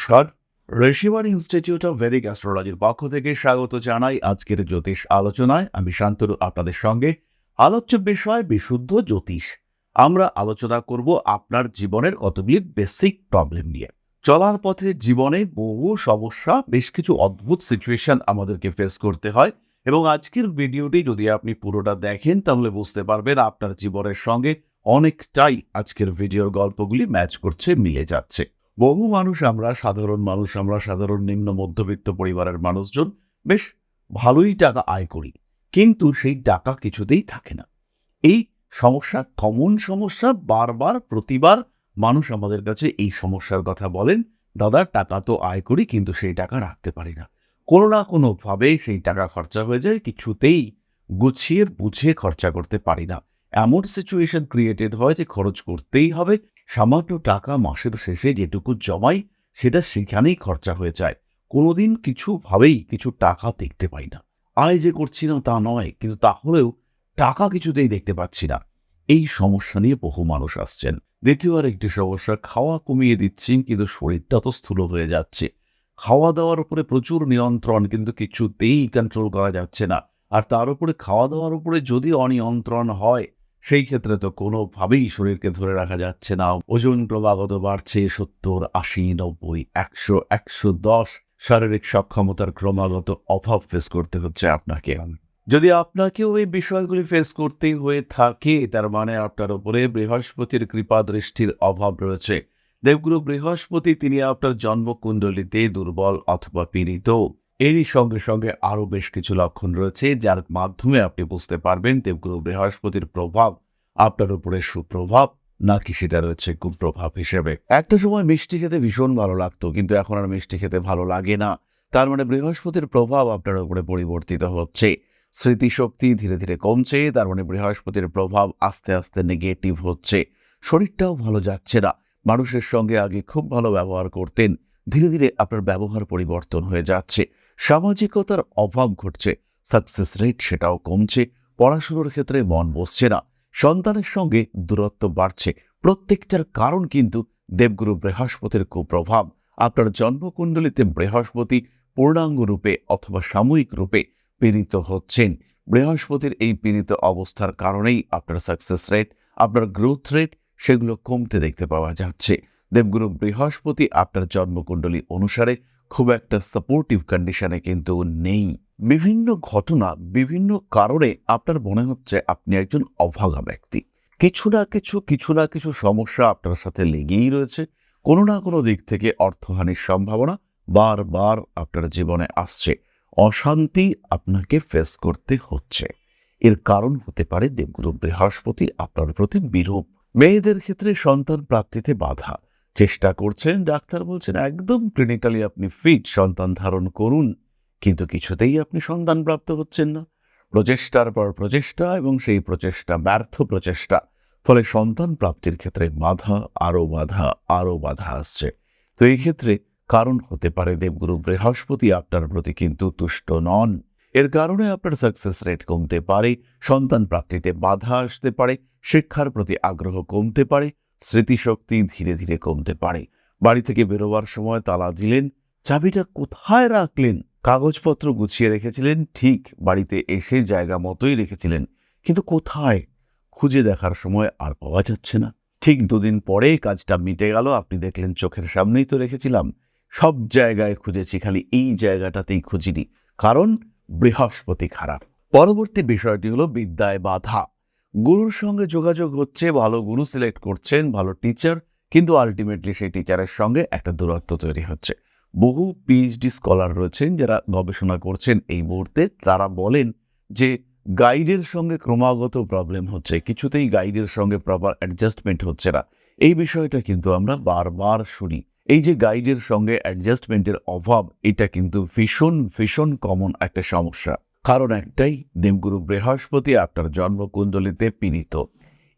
নমস্কার, ঋষিবাণ institute of Vedic অ্যাস্ট্রোলজির পক্ষ থেকে স্বাগত জানাই আজকের জ্যোতিষ আলোচনায়। আমি শান্তনু আপনাদের সঙ্গে। আলোচ্য বিষয় বিশুদ্ধ জ্যোতিষ। আমরা আলোচনা করব আপনার জীবনের কতগুলি বেসিক প্রবলেম নিয়ে। চলার পথে জীবনে বহু সমস্যা, বেশ কিছু অদ্ভুত সিচুয়েশন আমাদেরকে ফেস করতে হয় এবং আজকের ভিডিওটি যদি আপনি পুরোটা দেখেন তাহলে বুঝতে পারবেন আপনার জীবনের সঙ্গে অনেকটাই আজকের ভিডিওর গল্পগুলি ম্যাচ করছে, মিলে যাচ্ছে। বহু মানুষ, আমরা সাধারণ নিম্ন মধ্যবিত্ত পরিবারের মানুষজন বেশ ভালোই টাকা আয় করি, কিন্তু সেই টাকা কিছুতেই থাকে না। এই সমস্যা কমন সমস্যা, বারবার প্রতিবার মানুষ আমাদের কাছে এই সমস্যার কথা বলেন, দাদা টাকা তো আয় করি কিন্তু সেই টাকা রাখতে পারি না, কোনো না কোনোভাবে সেই টাকা খরচা হয়ে যায়, কিছুতেই গুছিয়ে বুঝে খরচা করতে পারি না। এমন সিচুয়েশন ক্রিয়েটেড হয় যে খরচ করতেই হবে, সামান্য টাকা মাসের শেষে যেটুকু জমাই সেটা সেখানেই খরচা হয়ে যায়, কোনোদিন কিছু টাকা দেখতে পাই না। আয় যে করছি না তা নয়, কিন্তু তাহলেও টাকা কিছুতেই দেখতে পাচ্ছি না। এই সমস্যা নিয়ে বহু মানুষ আসছেন। দ্বিতীয় আর একটি সমস্যা, খাওয়া কমিয়ে দিচ্ছি কিন্তু শরীরটা তো স্থূল হয়ে যাচ্ছে। খাওয়া দাওয়ার উপরে প্রচুর নিয়ন্ত্রণ, কিন্তু কিছুতেই কন্ট্রোল করা যাচ্ছে না। আর তার উপরে খাওয়া দাওয়ার উপরে যদি অনিয়ন্ত্রণ হয়, সেই ক্ষেত্রে তো কোনোভাবেই শরীরকে ধরে রাখা যাচ্ছে না। ওজন ক্রমাগত বাড়ছে, 70, 80, 90, 100, 110। শারীরিক সক্ষমতার ক্রমাগত অভাব ফেস করতে হচ্ছে আপনাকে। যদি আপনাকেও এই বিষয়গুলি ফেস করতেই হয়ে থাকে, তার মানে আপনার উপরে বৃহস্পতির কৃপা দৃষ্টির অভাব রয়েছে। দেবগুরু বৃহস্পতি তিনি আপনার জন্মকুণ্ডলিতে দুর্বল অথবা পীড়িত। এরই সঙ্গে সঙ্গে আরো বেশ কিছু লক্ষণ রয়েছে যার মাধ্যমে আপনি বুঝতে পারবেন দেবগুরু বৃহস্পতির প্রভাব আপনার উপরে সুপ্রভাব নাকি সেটা রয়েছে কুপ্রভাব হিসেবে। একটা সময় মিষ্টি খেতে ভীষণ ভালো লাগতো, কিন্তু এখন আর মিষ্টি খেতে ভালো লাগে না। তার মানে বৃহস্পতির প্রভাব আপনার উপরে পরিবর্তিত হচ্ছে। স্মৃতিশক্তি ধীরে ধীরে কমছে, তার মানে বৃহস্পতির প্রভাব আস্তে আস্তে নেগেটিভ হচ্ছে। শরীরটাও ভালো যাচ্ছে না। মানুষের সঙ্গে আগে খুব ভালো ব্যবহার করতেন, ধীরে ধীরে আপনার ব্যবহার পরিবর্তন হয়ে যাচ্ছে। সামাজিকতার অভাব ঘটছে, সাকসেস রেট সেটাও কমছে। পড়াশোনার ক্ষেত্রে মন বসছে না, সন্তানের সঙ্গে দূরত্ব বাড়ছে। প্রত্যেকটার কারণ কিন্তু দেবগুরু বৃহস্পতির কুপ্রভাব। আপনার জন্মকুণ্ডলিতে বৃহস্পতি পূর্ণাঙ্গ রূপে অথবা সাময়িক রূপে পীড়িত হচ্ছেন। বৃহস্পতির এই পীড়িত অবস্থার কারণেই আপনার সাকসেস রেট, আপনার গ্রোথ রেট সেগুলো কমতে দেখতে পাওয়া যাচ্ছে। দেবগুরু বৃহস্পতি আপনার জন্মকুণ্ডলী অনুসারে খুব একটা সাপোর্টিভ কন্ডিশনে কিন্তু নেই। বিভিন্ন ঘটনা, বিভিন্ন কারণে আপনার মনে হচ্ছে আপনি একজন অভাগা ব্যক্তি। কিছু না কিছু সমস্যা আপনার সাথে লেগেই রয়েছে। কোনো না কোনো দিক থেকে অর্থহানির সম্ভাবনা বারবার আপনার জীবনে আসছে। অশান্তি আপনাকে ফেস করতে হচ্ছে। এর কারণ হতে পারে দেবগুরু বৃহস্পতি আপনার প্রতি বিরূপ। মেয়েদের ক্ষেত্রে সন্তান প্রাপ্তিতে বাধা। চেষ্টা করছেন, ডাক্তার বলছেন একদম ক্লিনিক্যালি আপনি ফিট, সন্তান ধারণ করুন, কিন্তু কিছুতেই আপনি সন্তান প্রাপ্ত হচ্ছেন না। প্রচেষ্টার পর প্রচেষ্টা এবং সেই প্রচেষ্টা ব্যর্থ প্রচেষ্টা, ফলে সন্তান প্রাপ্তির ক্ষেত্রে আরো বাধা আসছে। তো এই ক্ষেত্রে কারণ হতে পারে দেবগুরু বৃহস্পতি আপনার প্রতি কিন্তু তুষ্ট নন। এর কারণে আপনার সাকসেস রেট কমতে পারে, সন্তান প্রাপ্তিতে বাধা আসতে পারে, শিক্ষার প্রতি আগ্রহ কমতে পারে, স্মৃতিশক্তি ধীরে ধীরে কমতে পারে। বাড়ি থেকে বেরোবার সময় তালা দিলেন, চাবিটা কোথায় রাখলেন? কাগজপত্র গুছিয়ে রেখেছিলেন ঠিক, বাড়িতে এসে জায়গা মতোই রেখেছিলেন, কিন্তু কোথায়? খুঁজে দেখার সময় আর পাওয়া যাচ্ছে না। ঠিক দুদিন পরে কাজটা মিটে গেল, আপনি দেখলেন চোখের সামনেই তো রেখেছিলাম, সব জায়গায় খুঁজেছি, খালি এই জায়গাটাতেই খুঁজিনি, কারণ বৃহস্পতি খারাপ। পরবর্তী বিষয়টি হলো বিদ্যায় বাধা। গুরুর সঙ্গে যোগাযোগ হচ্ছে, ভালো গুরু সিলেক্ট করছেন, ভালো টিচার, কিন্তু আলটিমেটলি সেই টিচারের সঙ্গে একটা দূরত্ব তৈরি হচ্ছে। বহু পিএইচডি স্কলার রয়েছেন যারা গবেষণা করছেন এই মুহূর্তে, তারা বলেন যে গাইডের সঙ্গে ক্রমাগত প্রবলেম হচ্ছে, কিছুতেই গাইডের সঙ্গে প্রপার অ্যাডজাস্টমেন্ট হচ্ছে না। এই বিষয়টা কিন্তু আমরা বারবার শুনি। এই যে গাইডের সঙ্গে অ্যাডজাস্টমেন্টের অভাব, এটা কিন্তু ভীষণ ভীষণ কমন একটা সমস্যা। কারণ একটাই, দেবগুরু বৃহস্পতি আপনার জন্মকুণ্ডলিতে পীড়িত।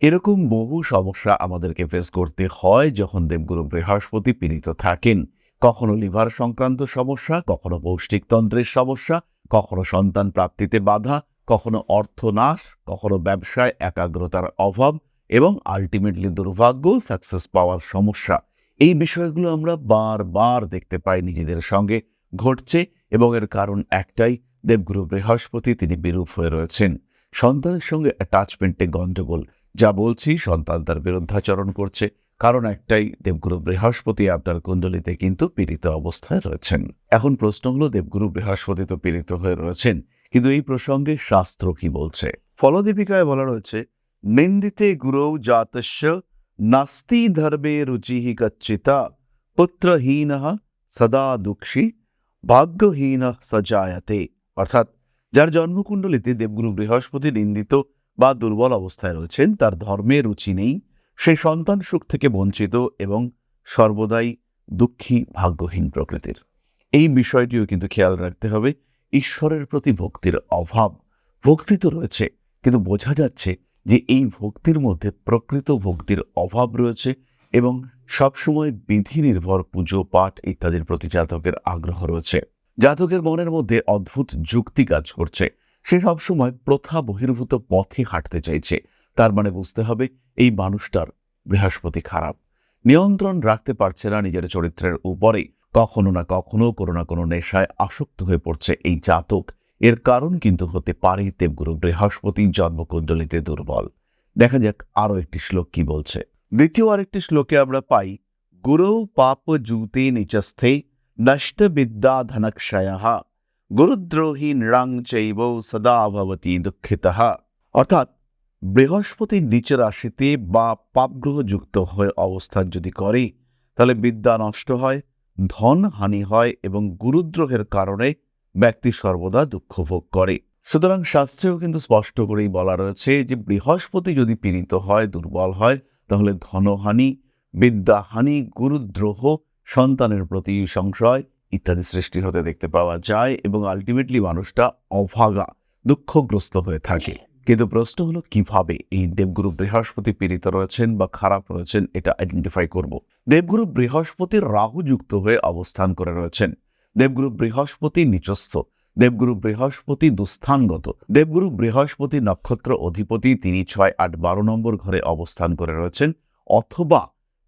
এরকম বহু সমস্যা আমাদেরকে ফেস করতে হয় যখন দেবগুরু বৃহস্পতি পীড়িত থাকেন। কখনো লিভার সংক্রান্ত সমস্যা, কখনো পৌষ্টিকতন্ত্রের সমস্যা, কখনো সন্তান প্রাপ্তিতে বাধা, কখনো অর্থনাশ, কখনো ব্যবসায় একাগ্রতার অভাব এবং আলটিমেটলি দুর্ভাগ্য, সাকসেস পাওয়ার সমস্যা। এই বিষয়গুলো আমরা বারবার দেখতে পাই নিজেদের সঙ্গে ঘটছে, এবং এর কারণ একটাই, দেবগুরু বৃহস্পতি তিনি বিরূপ হয়ে রয়েছেন। সন্তানের সঙ্গে অ্যাটাচমেন্টে গণ্ডগোল, যা বলছি সন্তান তার বিরুদ্ধাচরণ করছে, কারণ একটাই, দেবগুরু বৃহস্পতি আপনার কুণ্ডলিতে কিন্তু পীড়িত অবস্থায় রয়েছেন। এখন প্রশ্ন হলো, দেবগুরু বৃহস্পতি তো পীড়িত হয়ে রয়েছেন, কিন্তু এই প্রসঙ্গে শাস্ত্র কি বলছে? ফলদীপিকায় বলা রয়েছে, নিন্দিতে গুরৌ জাতস্য নাস্তি ধর্মে রুচিঃ কচ্চিতা পুত্রহীনঃ সদা দুঃখী ভাগ্যহীনঃ সজায়তে। অর্থাৎ যার জন্মকুণ্ডলিতে দেবগুরু বৃহস্পতি নিন্দিত বা দুর্বল অবস্থায় রয়েছেন, তার ধর্মে রুচি নেই, সে সন্তান সুখ থেকে বঞ্চিত এবং সর্বদাই দুঃখী ভাগ্যহীন প্রকৃতির। এই বিষয়টিও কিন্তু খেয়াল রাখতে হবে। ঈশ্বরের প্রতি ভক্তির অভাব, ভক্তি তো রয়েছে, কিন্তু বোঝা যাচ্ছে যে এই ভক্তির মধ্যে প্রকৃত ভক্তির অভাব রয়েছে, এবং সবসময় বিধি নির্ভর পুজো পাঠ ইত্যাদির প্রতি জাতকের আগ্রহ রয়েছে। জাতকের মনের মধ্যে অদ্ভুত যুক্তি কাজ করছে, সে সবসময় প্রথা বহির্ভূত পথে হাঁটতে চাইছে। তার মানে বুঝতে হবে এই মানুষটার বৃহস্পতি খারাপ, নিয়ন্ত্রণ রাখতে পারছে না নিজের চরিত্রের উপরে, কখনো না কখনো কোনো না কোনো নেশায় আসক্ত হয়ে পড়ছে এই জাতক। এর কারণ কিন্তু হতে পারে দেবগুরু বৃহস্পতি জন্মকুণ্ডলিতে দুর্বল। দেখা যাক আরো একটি শ্লোক কি বলছে। দ্বিতীয় আরেকটি শ্লোকে আমরা পাই, গুরু পাপ জুতে নিচস্থে নষ্ট বিদ্যা ধনক্ষয়ঃ গুরুদ্রোহী নৃং চৈব সদা ভবতি দুঃখিতঃ। অর্থাৎ বৃহস্পতির নিচ রাশিতে বা পাপগ্রহ যুক্ত হয়ে অবস্থান যদি করে, তাহলে বিদ্যা নষ্ট হয়, ধন হানি হয়, এবং গুরুদ্রোহের কারণে ব্যক্তি সর্বদা দুঃখ ভোগ করে। সুতরাং শাস্ত্রেও কিন্তু স্পষ্ট করেই বলা রয়েছে যে বৃহস্পতি যদি পীড়িত হয়, দুর্বল হয়, তাহলে ধনহানি, বিদ্যাহানি, গুরুদ্রোহ, সন্তানের প্রতি সংশয় ইত্যাদি সৃষ্টি হতে দেখতে পাওয়া যায়, এবং আলটিমেটলি মানুষটা অভাগা, দুঃখগ্রস্ত হয়ে থাকে। কিন্তু প্রশ্ন হলো, কিভাবে এই দেবগুরু বৃহস্পতি পীড়িত রয়েছেন বা খারাপ রয়েছেন এটা আইডেন্টিফাই করব। দেবগুরু বৃহস্পতির রাহু যুক্ত হয়ে অবস্থান করে রয়েছেন, দেবগুরু বৃহস্পতি নিচস্থ, দেবগুরু বৃহস্পতি দুস্থানগত, দেবগুরু বৃহস্পতি নক্ষত্র অধিপতি, তিনি 6, 8, 12 নম্বর ঘরে অবস্থান করে রয়েছেন, অথবা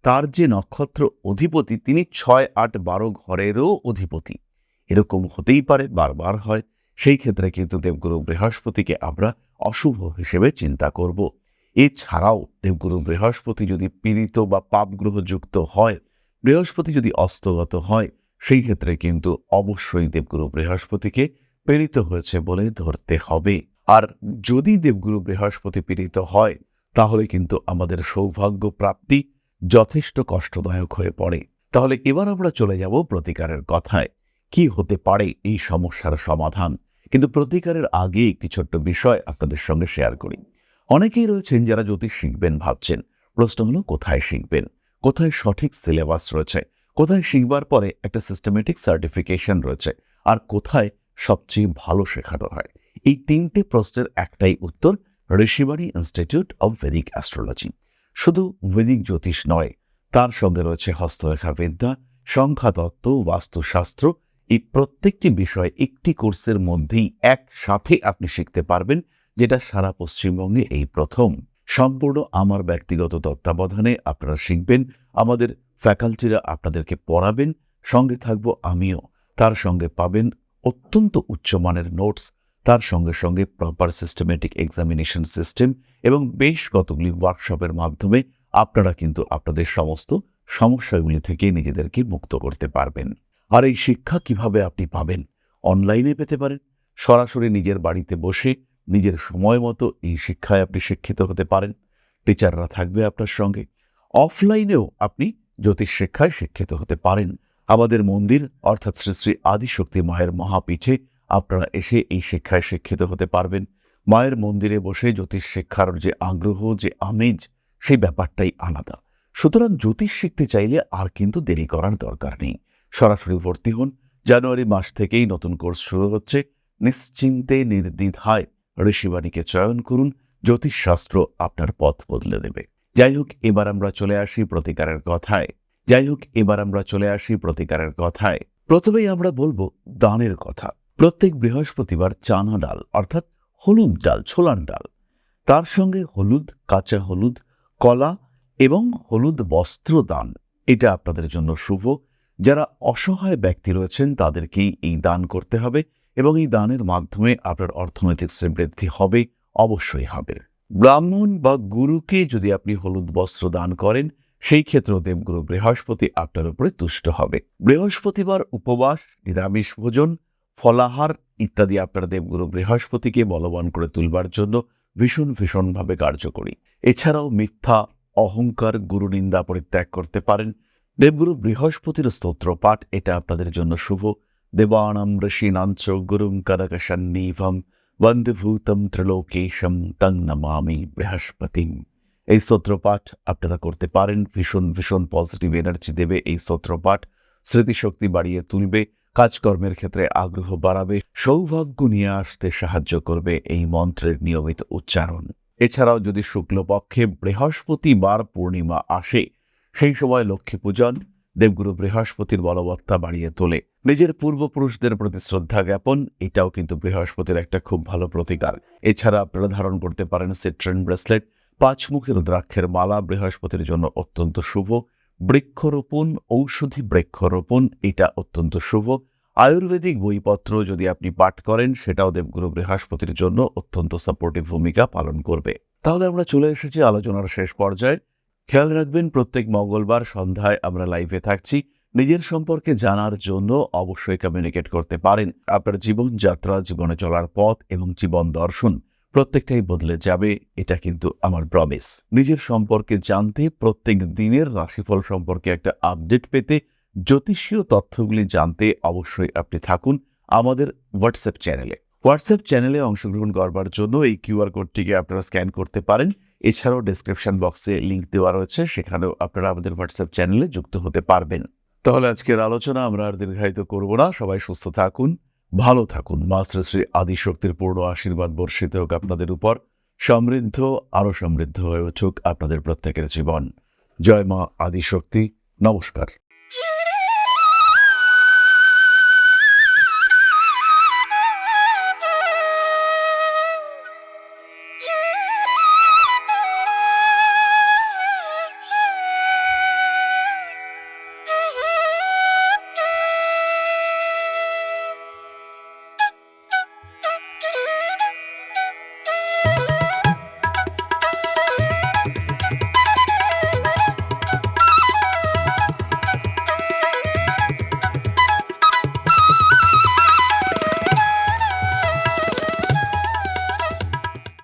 তার যে নক্ষত্র অধিপতি তিনি 6, 8, 12 ঘরেরও অধিপতি। এরকম হতেই পারে, বারবার হয়। সেই ক্ষেত্রে কিন্তু দেবগুরু বৃহস্পতিকে আমরা অশুভ হিসেবে চিন্তা করব। এছাড়াও দেবগুরু বৃহস্পতি যদি পীড়িত বা পাপগ্রহ যুক্ত হয়, বৃহস্পতি যদি অস্তগত হয়, সেই ক্ষেত্রে কিন্তু অবশ্যই দেবগুরু বৃহস্পতিকে পীড়িত হয়েছে বলে ধরতে হবে। আর যদি দেবগুরু বৃহস্পতি পীড়িত হয়, তাহলে কিন্তু আমাদের সৌভাগ্য প্রাপ্তি যথেষ্ট কষ্টদায়ক হয়ে পড়ে। তাহলে এবার আমরা চলে যাব প্রতিকারের কথায়। কি হতে পারে এই সমস্যার সমাধান? কিন্তু প্রতিকারের আগে একটি ছোট্ট বিষয় আপনাদের সঙ্গে শেয়ার করি। অনেকেই রয়েছেন যারা জ্যোতিষ শিখবেন ভাবছেন, প্রশ্ন হলো কোথায় শিখবেন, কোথায় সঠিক সিলেবাস রয়েছে, কোথায় শিখবার পরে একটা সিস্টেমেটিক সার্টিফিকেশন রয়েছে, আর কোথায় সবচেয়ে ভালো শেখানো হয়। এই 3টে প্রশ্নের একটাই উত্তর, Rishibani institute of Vedic astrology. শুধু ভেদিক জ্যোতিষ নয়, তার সঙ্গে রয়েছে হস্তরেখা বিদ্যা, সংখ্যাতত্ত্ব, বাস্তুশাস্ত্র। এই প্রত্যেকটি বিষয় একটি কোর্সের মধ্যেই একসাথে আপনি শিখতে পারবেন, যেটা সারা পশ্চিমবঙ্গে এই প্রথম। সম্পূর্ণ আমার ব্যক্তিগত তত্ত্বাবধানে আপনারা শিখবেন, আমাদের ফ্যাকাল্টিরা আপনাদেরকে পড়াবেন, সঙ্গে থাকব আমিও। তার সঙ্গে পাবেন অত্যন্ত উচ্চমানের নোটস, তার সঙ্গে সঙ্গে প্রপার সিস্টেমেটিক এক্সামিনেশন সিস্টেম, এবং বেশ কতগুলি ওয়ার্কশপের মাধ্যমে আপনারা কিন্তু আপনাদের সমস্ত সমস্যাগুলি থেকে নিজেদেরকে মুক্ত করতে পারবেন। আর এই শিক্ষা কিভাবে আপনি পাবেন? অনলাইনে পেতে পারেন, সরাসরি নিজের বাড়িতে বসে নিজের সময় মতো এই শিক্ষায় আপনি শিক্ষিত হতে পারেন, টিচাররা থাকবে আপনার সঙ্গে। অফলাইনেও আপনি জ্যোতিষ শিক্ষায় শিক্ষিত হতে পারেন। আমাদের মন্দির অর্থাৎ শ্রী শ্রী আদিশক্তি মায়ের মহাপীঠে আপনারা এসে এই শিক্ষায় শিক্ষিত হতে পারবেন। মায়ের মন্দিরে বসে জ্যোতিষ শিক্ষার যে আগ্রহ, যে আমেজ, সেই ব্যাপারটাই আলাদা। সুতরাং জ্যোতিষ শিখতে চাইলে আর কিন্তু দেরি করার দরকার নেই, সরাসরি ভর্তি হন। জানুয়ারি মাস থেকেই নতুন কোর্স শুরু হচ্ছে। নিশ্চিন্তে নির্দ্বিধায় ঋষিবাণীকে চয়ন করুন, জ্যোতিষশাস্ত্র আপনার পথ বদলে দেবে। যাই হোক, এবার আমরা চলে আসি প্রতিকারের কথায়। প্রথমেই আমরা বলবো দানের কথা। প্রত্যেক বৃহস্পতিবার চানা ডাল অর্থাৎ হলুদ ডাল, ছোলার ডাল, তার সঙ্গে হলুদ, কাঁচা হলুদ, কলা এবং হলুদ বস্ত্র দান, এটা আপনাদের জন্য শুভ। যারা অসহায় ব্যক্তি রয়েছেন তাদেরকেই এই দান করতে হবে এবং এই দানের মাধ্যমে আপনার অর্থনৈতিক শ্রীবৃদ্ধি হবে, অবশ্যই হবে। ব্রাহ্মণ বা গুরুকে যদি আপনি হলুদ বস্ত্র দান করেন, সেই ক্ষেত্রেও দেবগুরু বৃহস্পতি আপনার উপরে তুষ্ট হবে। বৃহস্পতিবার উপবাস, নিরামিষ ভোজন, ফলাহার ইত্যাদি আপনার দেবগুরু বৃহস্পতিকে বলবান করে তুলবার জন্য ভীষণভাবে কার্যকরী। এছাড়াও মিথ্যা, অহংকার, গুরুনিন্দা পরিত্যাগ করতে পারেন। দেবগুরু বৃহস্পতির স্তোত্র পাঠ এটা আপনাদের জন্য শুভ। দেবানাম ঋষীনাঞ্চ গুরুং কনকসন্নিভম বন্ধভূতম ত্রিলোকেশম তং নমামি বৃহস্পতিম। এই স্তোত্রপাঠ আপনারা করতে পারেন। ভীষণ পজিটিভ এনার্জি দেবে এই স্তোত্রপাঠ। স্মৃতিশক্তি বাড়িয়ে তুলবে, কাজকর্মের ক্ষেত্রে আগ্রহ বাড়াবে, সৌভাগ্য নিয়ে আসতে সাহায্য করবে এই মন্ত্রের নিয়মিত উচ্চারণ। এছাড়াও যদি শুক্লপক্ষে বৃহস্পতিবার পূর্ণিমা আসে, সেই সময় লক্ষ্মী পূজন দেবগুরু বৃহস্পতির বলবত্তা বাড়িয়ে তোলে। নিজের পূর্বপুরুষদের প্রতি শ্রদ্ধা জ্ঞাপন, এটাও কিন্তু বৃহস্পতির একটা খুব ভালো প্রতিকার। এছাড়া আপনারা ধারণ করতে পারেন সিট্রেন ব্রেসলেট, 5 মুখের রুদ্রাক্ষের মালা, বৃহস্পতির জন্য অত্যন্ত শুভ। বৃক্ষরোপণ, ঔষধি বৃক্ষরোপণ এটা অত্যন্ত শুভ। আয়ুর্বেদিক বইপত্র যদি আপনি পাঠ করেন, সেটাও দেবগুরু বৃহস্পতির জন্য অত্যন্ত সাপোর্টিভ ভূমিকা পালন করবে। তাহলে আমরা চলে এসেছি আলোচনার শেষ পর্যায়ে। খেয়াল রাখবেন, প্রত্যেক মঙ্গলবার সন্ধ্যায় আমরা লাইভে থাকছি। নিজের সম্পর্কে জানার জন্য অবশ্যই কমিউনিকেট করতে পারেন। আপনার জীবনযাত্রা, জীবনে চলার পথ এবং জীবন দর্শন প্রত্যেকটাই বদলে যাবে, এটা কিন্তু আমার প্রমিস। নিজের সম্পর্কে জানতে, প্রত্যেক দিনের রাশিফল সম্পর্কে একটা আপডেট পেতে, জ্যোতিষীয় তথ্যগুলি জানতে অবশ্যই আপনি থাকুন আমাদের হোয়াটসঅ্যাপ চ্যানেলে অংশগ্রহণ করবার জন্য এই কিউআর কোডটিকে আপনারা স্ক্যান করতে পারেন। এছাড়াও ডেসক্রিপশন বক্সে লিঙ্ক দেওয়া রয়েছে, সেখানেও আপনারা আমাদের হোয়াটসঅ্যাপ চ্যানেলে যুক্ত হতে পারবেন। তাহলে আজকের আলোচনা আমরা আর দীর্ঘায়িত করব না। সবাই সুস্থ থাকুন, ভালো থাকুন। মা শ্রী শ্রী আদিশক্তির পূর্ণ আশীর্বাদ বর্ষিত হোক আপনাদের উপর। আরো সমৃদ্ধ হয়ে উঠুক আপনাদের প্রত্যেকের জীবন। জয় মা আদিশক্তি। নমস্কার।